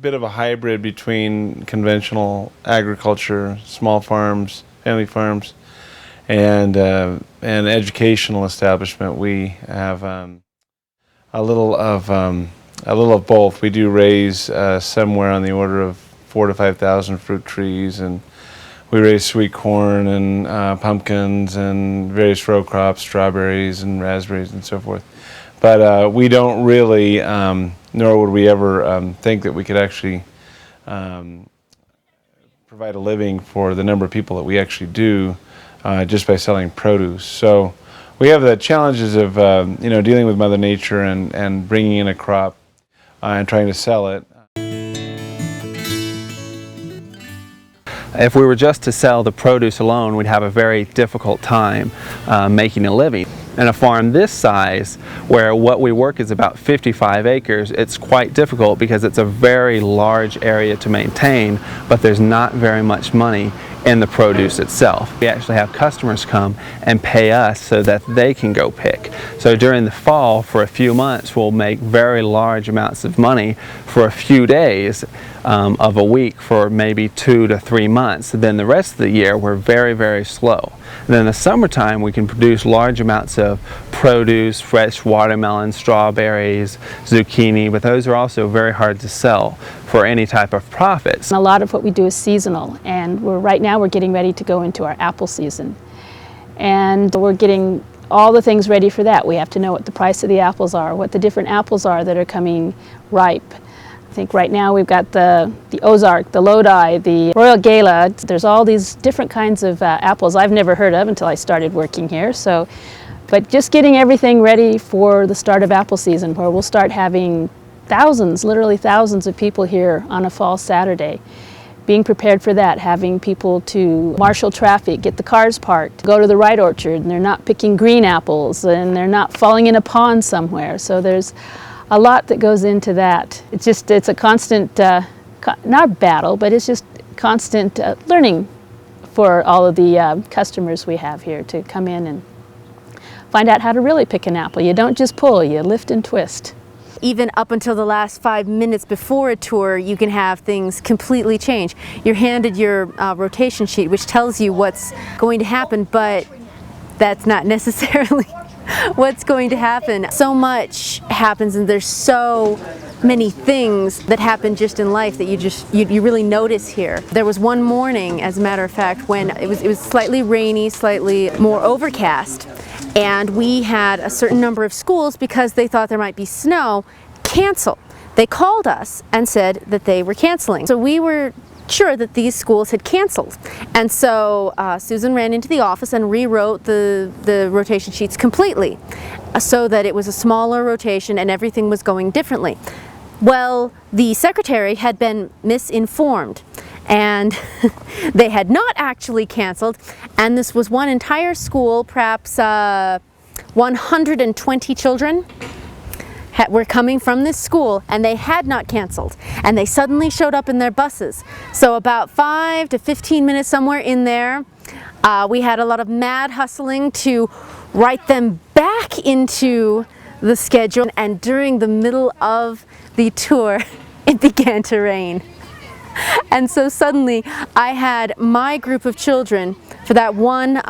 bit of a hybrid between conventional agriculture, small farms, family farms, and an educational establishment. We have a little of both. We do raise somewhere on the order of 4,000 to 5,000 fruit trees, and we raise sweet corn and pumpkins and various row crops, strawberries and raspberries and so forth. But we don't really, nor would we ever think that we could actually provide a living for the number of people that we actually do just by selling produce. So we have the challenges of dealing with Mother Nature and bringing in a crop and trying to sell it. If we were just to sell the produce alone, we'd have a very difficult time making a living. In a farm this size, where what we work is about 55 acres, it's quite difficult because it's a very large area to maintain, but there's not very much money in the produce itself. We actually have customers come and pay us so that they can go pick. So during the fall, for a few months, we'll make very large amounts of money for a few days of a week for maybe 2 to 3 months. Then the rest of the year, we're very, very slow. And then in the summertime, we can produce large amounts of produce, fresh watermelon, strawberries, zucchini, but those are also very hard to sell for any type of profits. A lot of what we do is seasonal, and right now we're getting ready to go into our apple season. And we're getting all the things ready for that. We have to know what the price of the apples are, what the different apples are that are coming ripe. I think right now we've got the Ozark, the Lodi, the Royal Gala. There's all these different kinds of apples I've never heard of until I started working here. But just getting everything ready for the start of apple season, where we'll start having thousands, literally thousands of people here on a fall Saturday. Being prepared for that, having people to marshal traffic, get the cars parked, go to the right orchard, and they're not picking green apples, and they're not falling in a pond somewhere. So there's a lot that goes into that. It's a constant, not battle, but it's just constant learning for all of the customers we have here to come in and find out how to really pick an apple. You don't just pull, you lift and twist. Even up until the last 5 minutes before a tour, you can have things completely change. You're handed your rotation sheet, which tells you what's going to happen, but that's not necessarily what's going to happen. So much happens, and there's so many things that happen just in life that you really notice here. There was one morning, as a matter of fact, when it was slightly rainy, slightly more overcast, and we had a certain number of schools, because they thought there might be snow, cancel. They called us and said that they were canceling. So we were sure that these schools had canceled. And so Susan ran into the office and rewrote the rotation sheets completely so that it was a smaller rotation and everything was going differently. Well, the secretary had been misinformed, and they had not actually canceled, and this was one entire school, perhaps 120 children were coming from this school, and they had not canceled, and they suddenly showed up in their buses. So about 5 to 15 minutes somewhere in there, we had a lot of mad hustling to write them back into the schedule, and during the middle of the tour it began to rain. And so suddenly I had my group of children for that one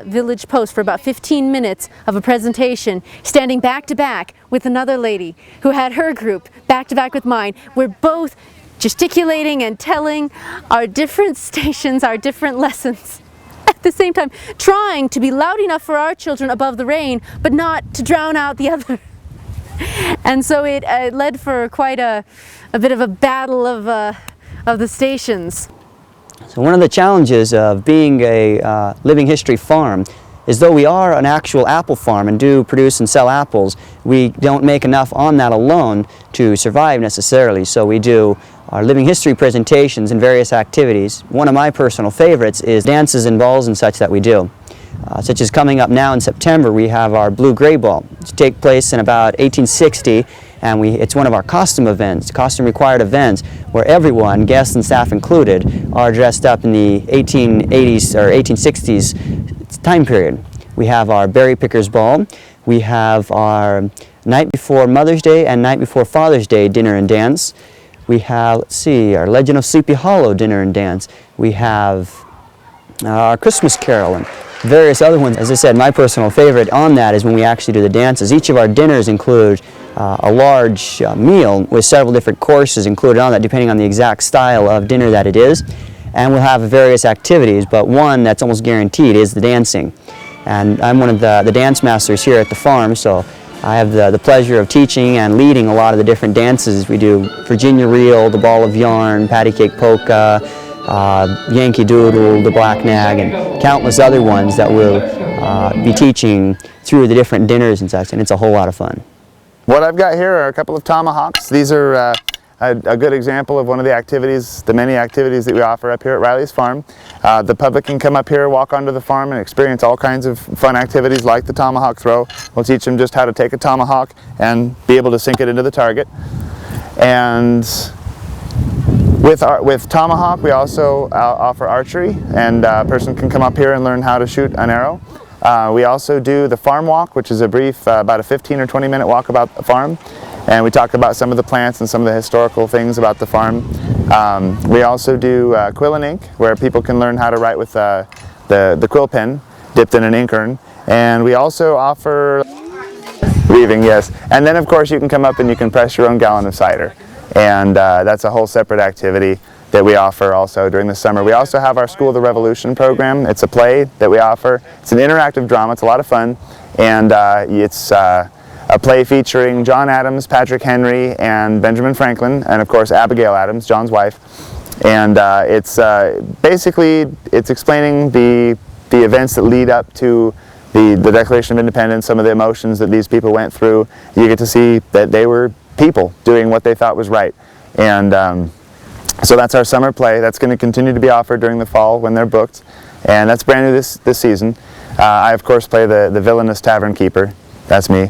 village post for about 15 minutes of a presentation, standing back to back with another lady who had her group back to back with mine. We're both gesticulating and telling our different stations, our different lessons, at the same time trying to be loud enough for our children above the rain, but not to drown out the other. And so it led for quite a bit of a battle of the stations. So one of the challenges of being a living history farm is, though we are an actual apple farm and do produce and sell apples, we don't make enough on that alone to survive necessarily. So we do our living history presentations and various activities. One of my personal favorites is dances and balls and such that we do. Such as coming up now in September, we have our Blue-Gray Ball. It's take place in about 1860, and it's one of our costume events, costume required events, where everyone, guests and staff included, are dressed up in the 1880s or 1860s time period. We have our Berry Pickers Ball. We have our night before Mother's Day and night before Father's Day dinner and dance. We have, let's see, our Legend of Sleepy Hollow dinner and dance. We have our Christmas Carol and various other ones. As I said, my personal favorite on that is when we actually do the dances. Each of our dinners include a large meal with several different courses included on that, depending on the exact style of dinner that it is. And we'll have various activities, but one that's almost guaranteed is the dancing. And I'm one of the dance masters here at the farm, so I have the pleasure of teaching and leading a lot of the different dances. We do Virginia Reel, the Ball of Yarn, Patty Cake Polka, Yankee Doodle, the Black Nag, and countless other ones that we'll be teaching through the different dinners and such, and it's a whole lot of fun. What I've got here are a couple of tomahawks. These are a good example of one of the activities, the many activities that we offer up here at Riley's Farm. The public can come up here, walk onto the farm, and experience all kinds of fun activities like the tomahawk throw. We'll teach them just how to take a tomahawk and be able to sink it into the target. And with tomahawk, we also offer archery, and a person can come up here and learn how to shoot an arrow. We also do the farm walk, which is a brief, about a 15 or 20 minute walk about the farm. And we talk about some of the plants and some of the historical things about the farm. We also do quill and ink, where people can learn how to write with the quill pen dipped in an ink urn. And we also offer weaving, yes. And then of course you can come up and you can press your own gallon of cider. And that's a whole separate activity that we offer also during the summer. We also have our School of the Revolution program. It's a play that we offer. It's an interactive drama. It's a lot of fun. And it's a play featuring John Adams, Patrick Henry, and Benjamin Franklin, and of course Abigail Adams, John's wife. And it's basically, it's explaining the events that lead up to the Declaration of Independence, some of the emotions that these people went through. You get to see that they were people doing what they thought was right. And so that's our summer play. That's going to continue to be offered during the fall when they're booked. And that's brand new this season. I of course play the villainous tavern keeper. That's me.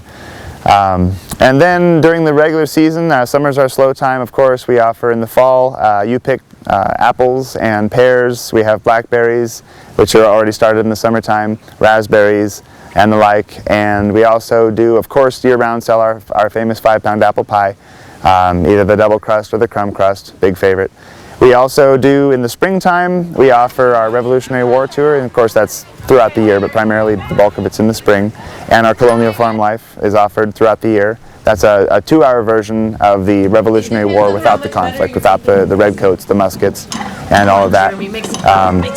And then during the regular season, summer's our slow time, of course. We offer in the fall, you pick apples and pears. We have blackberries, which are already started in the summertime, raspberries and the like. And we also do, of course, year-round sell our famous 5-pound apple pie, either the double crust or the crumb crust, big favorite. We also do, in the springtime, we offer our Revolutionary War tour, and of course that's throughout the year, but primarily the bulk of it's in the spring. And our Colonial Farm Life is offered throughout the year. That's a 2-hour version of the Revolutionary War without the conflict, without the redcoats, the muskets, and all of that.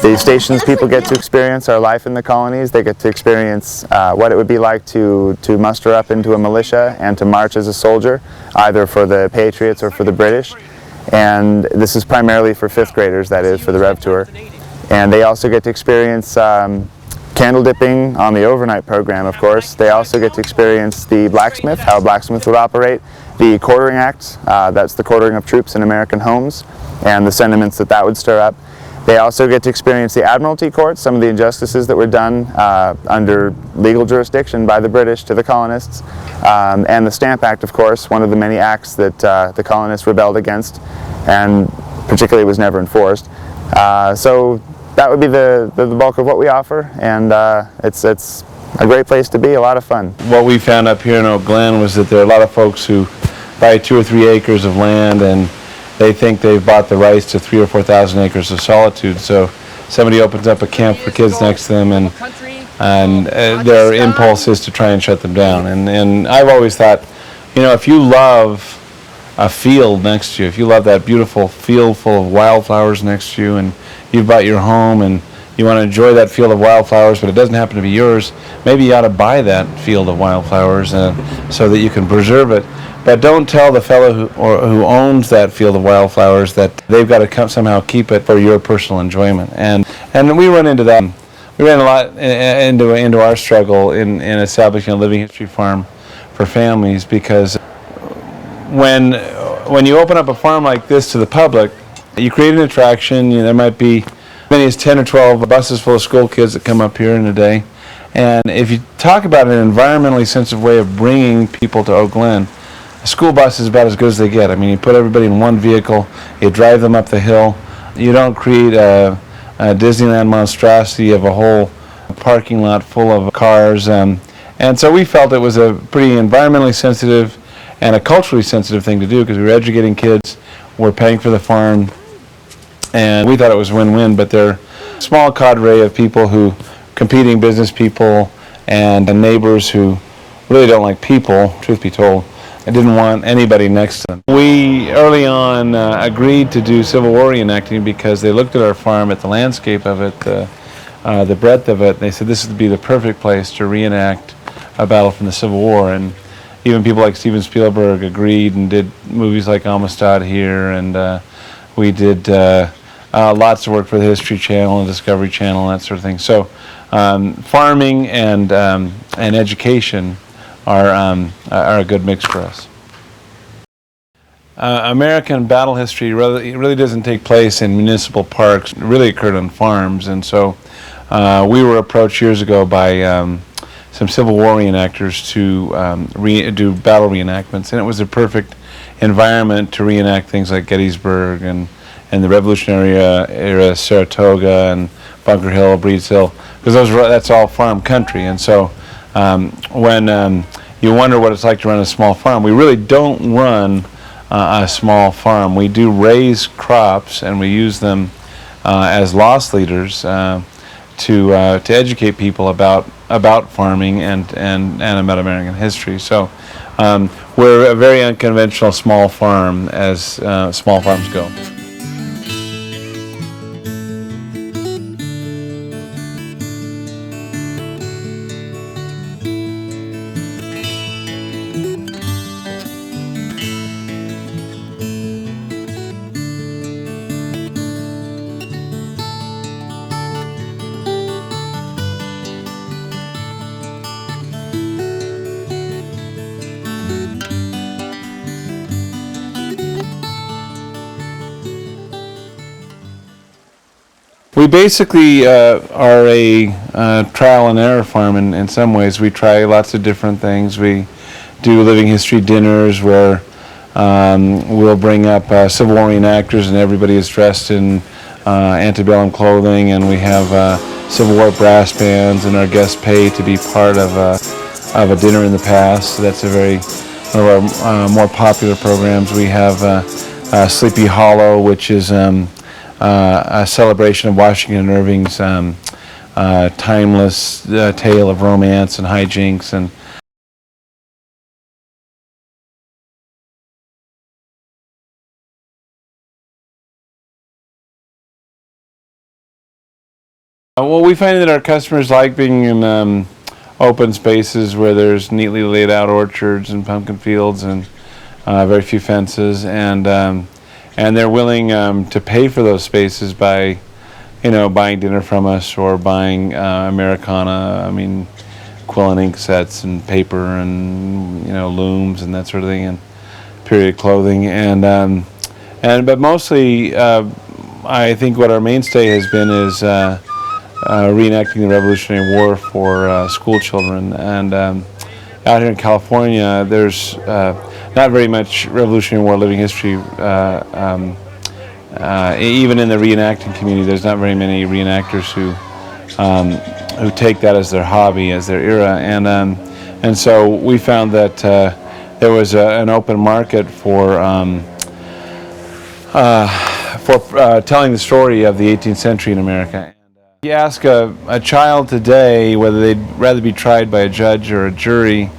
The stations people get to experience our life in the colonies. They get to experience what it would be like to muster up into a militia and to march as a soldier, either for the Patriots or for the British. And this is primarily for 5th graders, that is, for the Rev Tour. And they also get to experience candle dipping on the overnight program, of course. They also get to experience the blacksmith, how a blacksmith would operate, the quartering act, that's the quartering of troops in American homes, and the sentiments that would stir up. They also get to experience the Admiralty Court, some of the injustices that were done under legal jurisdiction by the British to the colonists, and the Stamp Act, of course, one of the many acts that the colonists rebelled against, and particularly was never enforced. So that would be the bulk of what we offer, and it's a great place to be, a lot of fun. What we found up here in Oak Glen was that there are a lot of folks who buy 2 or 3 acres of land and they think they've bought the rights to 3,000 or 4,000 acres of solitude. So somebody opens up a camp for kids next to them, and their impulse is to try and shut them down. And I've always thought, you know, if you love a field next to you, if you love that beautiful field full of wildflowers next to you, and you've bought your home and you want to enjoy that field of wildflowers, but it doesn't happen to be yours, maybe you ought to buy that field of wildflowers so that you can preserve it. But don't tell the fellow who owns that field of wildflowers that they've got to somehow keep it for your personal enjoyment. And we run into that. We ran a lot into our struggle in establishing a living history farm for families, because when you open up a farm like this to the public, you create an attraction. There might be as many as 10 or 12 buses full of school kids that come up here in a day. And if you talk about an environmentally sensitive way of bringing people to Oak Glen, a school bus is about as good as they get. I mean, you put everybody in one vehicle, you drive them up the hill. You don't create a Disneyland monstrosity of a whole parking lot full of cars. And so we felt it was a pretty environmentally sensitive and a culturally sensitive thing to do, because we were educating kids. We're paying for the farm, and we thought it was win-win, but they're a small cadre of people who, competing business people and neighbors who really don't like people, truth be told. I didn't want anybody next to them. We early on agreed to do Civil War reenacting because they looked at our farm, at the landscape of it, the breadth of it, and they said this would be the perfect place to reenact a battle from the Civil War. And even people like Steven Spielberg agreed and did movies like Amistad here, and we did lots of work for the History Channel and Discovery Channel and that sort of thing. So farming and education are a good mix for us. American battle history really doesn't take place in municipal parks. It really occurred on farms, and so we were approached years ago by some Civil War reenactors to do battle reenactments, and it was a perfect environment to reenact things like Gettysburg and the Revolutionary era Saratoga and Bunker Hill, Breeds Hill, because that's all farm country. And so when you wonder what it's like to run a small farm, we really don't run a small farm. We do raise crops, and we use them as loss leaders to educate people about farming and about American history. So we're a very unconventional small farm as small farms go. We basically are a trial and error farm in some ways. We try lots of different things. We do living history dinners where we'll bring up Civil War reenactors, and everybody is dressed in antebellum clothing, and we have Civil War brass bands, and our guests pay to be part of a dinner in the past. So that's one of our more popular programs. We have Sleepy Hollow, which is a celebration of Washington Irving's timeless tale of romance and hijinks. And well, we find that our customers like being in open spaces where there's neatly laid out orchards and pumpkin fields and very few fences, and they're willing to pay for those spaces by, buying dinner from us or buying Americana. I mean, quill and ink sets and paper and looms and that sort of thing, and period clothing, but mostly I think what our mainstay has been is reenacting the Revolutionary War for school children. And out here in California, there's not very much Revolutionary War living history. Even in the reenacting community, there's not very many reenactors who take that as their hobby, as their era. And so we found that there was an open market for telling the story of the 18th century in America. You ask a child today whether they'd rather be tried by a judge or a jury,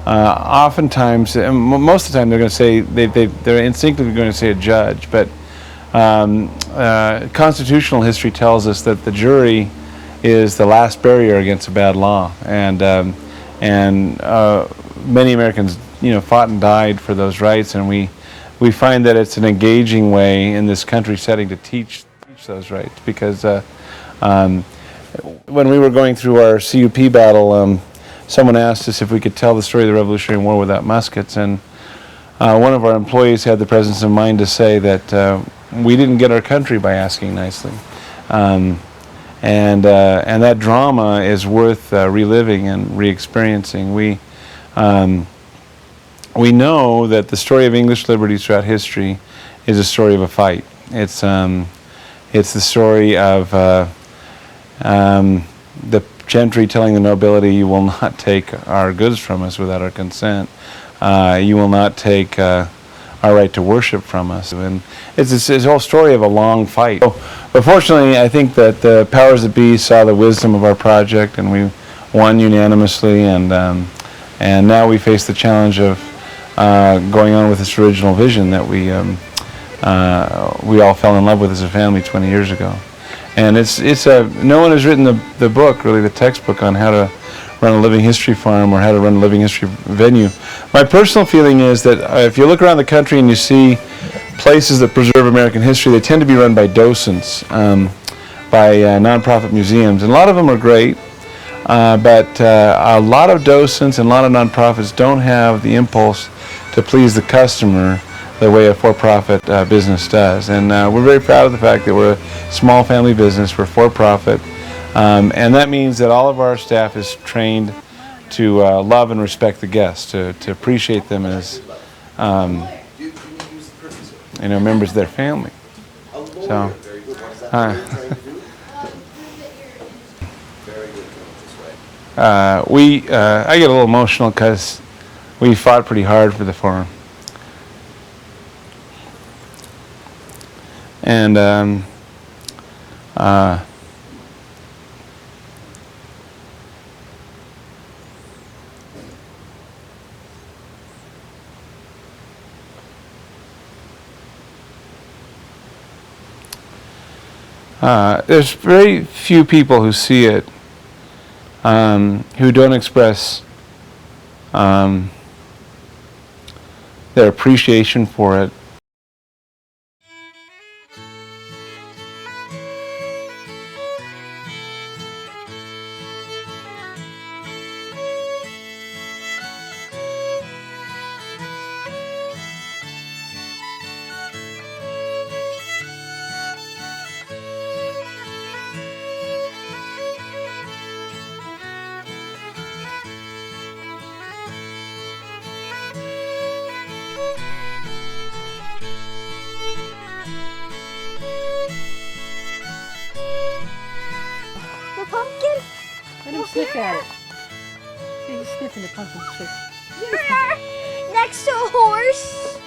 oftentimes, most of the time they're going to say, they're instinctively going to say a judge, but constitutional history tells us that the jury is the last barrier against a bad law, and many Americans fought and died for those rights, and we find that it's an engaging way in this country setting to teach those rights, because when we were going through our CUP battle, someone asked us if we could tell the story of the Revolutionary War without muskets, and one of our employees had the presence of mind to say that we didn't get our country by asking nicely, and that drama is worth reliving and re-experiencing. We know that the story of English liberties throughout history is a story of a fight. It's the story of the gentry telling the nobility, you will not take our goods from us without our consent. You will not take our our right to worship from us. And it's this whole story of a long fight. But fortunately, I think that the powers that be saw the wisdom of our project, and we won unanimously, and now we face the challenge of going on with this original vision that we all fell in love with as a family 20 years ago. And no one has written the book, really the textbook, on how to run a living history farm or how to run a living history venue. My personal feeling is that if you look around the country and you see places that preserve American history, they tend to be run by docents, by nonprofit museums. And a lot of them are great, but a lot of docents and a lot of nonprofits don't have the impulse to please the customer the way a for-profit business does. And we're very proud of the fact that we're a small family business, we're for-profit, and that means that all of our staff is trained to love and respect the guests, to appreciate them as members of their family. So, I get a little emotional because we fought pretty hard for the farm. And there's very few people who see it, who don't express their appreciation for it. Pumpkin? Let him sniff at it. See, he's sniffing the pumpkin shit. Here, next to a horse.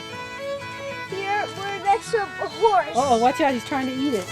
Here, we're next to a horse. Oh, watch out, he's trying to eat it.